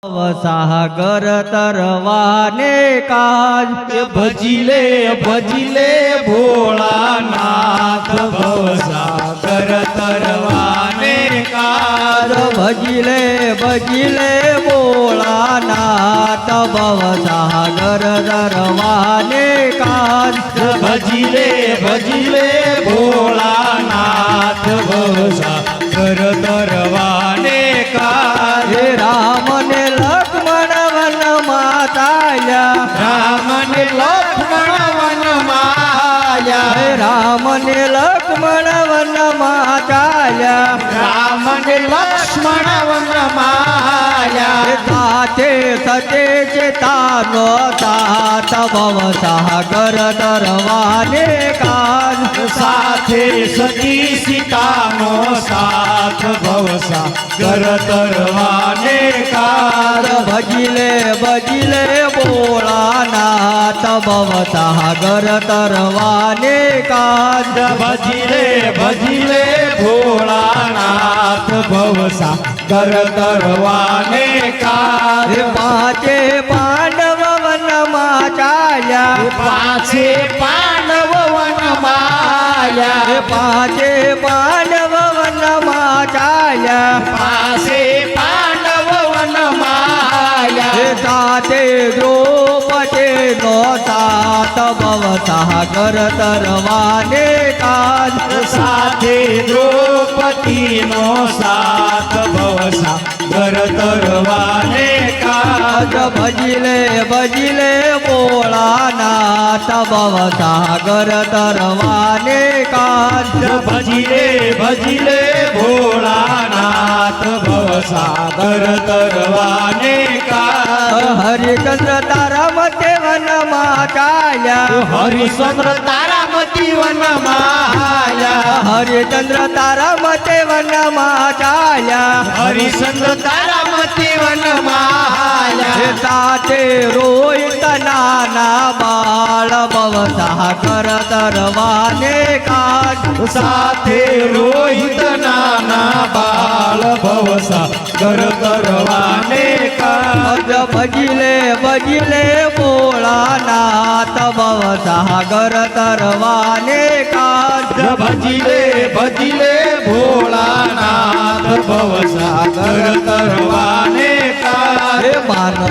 સાગર તરવાને કાજ ભજીલે ભજીલે ભોળાનાથ ભવસાગર તરવાને કાજ ભજીલે ભજીલે ભોળાનાથ ભવસાગર તરવાને કાજ ભજીલે ભજીલે ભોળાનાથ ભવસાગર તરવાને કાજ રામ ને લક્ષ્મણ વન માતાયા રામ ને લક્ષ્મણ વન માયા રામ ને લક્ષ્મણ વન માતાયા રામ ને લક્ષ્મણ વન માયા સાથે સતે ચેતાનો સાત ભવસાગર તરવાને કાજ સાથે સતી સીતાનો સાથ ભવસાગર તરવાને કાજ ભજીલે ભજીલે ભોળાનાથ ભવસાગર તરવાને કાજ ભજીલે ભજીલે ભોળાનાથ ભવસાગર તરવાને કાજ પાંચે પાંડવ વનમાં ચાલ્યા પાછે પાંડવ વન માયા પાંચે પાંડવ વનમાં ચાલ્યા પાસે પાંડવ વન માયા સાથે દ્રૌપદી નો સાત ભવસાગર તરવાને કાજ સાથે દ્રૌપદીનો સાથ ભવસાગર તરવાને કાજ ભજીલે ભજીલે ભોળાનાથ ભવસાગર તરવાને કાજ ભજીલે ભજીલે ભોળાનાથ ભવસાગર તરવાને કાજ હરિચંદ્ર તારા મતે વનમાં ચાલ્યા હરિશ્ચંદ્ર તારામતી વન માયા હરિચંદ્ર તારા મતે વનમાં ચાલ્યા હરિશ્ચંદ્ર તારામતી વન માયા સાથે રોહિત નાના બાળ ભવસાગર તરવાને કાજ સાથે રોહિત નાના બાળ ભવસાગર તરવાને કાજ ભજીલે ભજીલે ભોળાનાથ ભવસાગર તરવાને કાજ ભજીલે ભજીલે ભોળાનાથ ભવસાગર તરવાને કાજ માનવ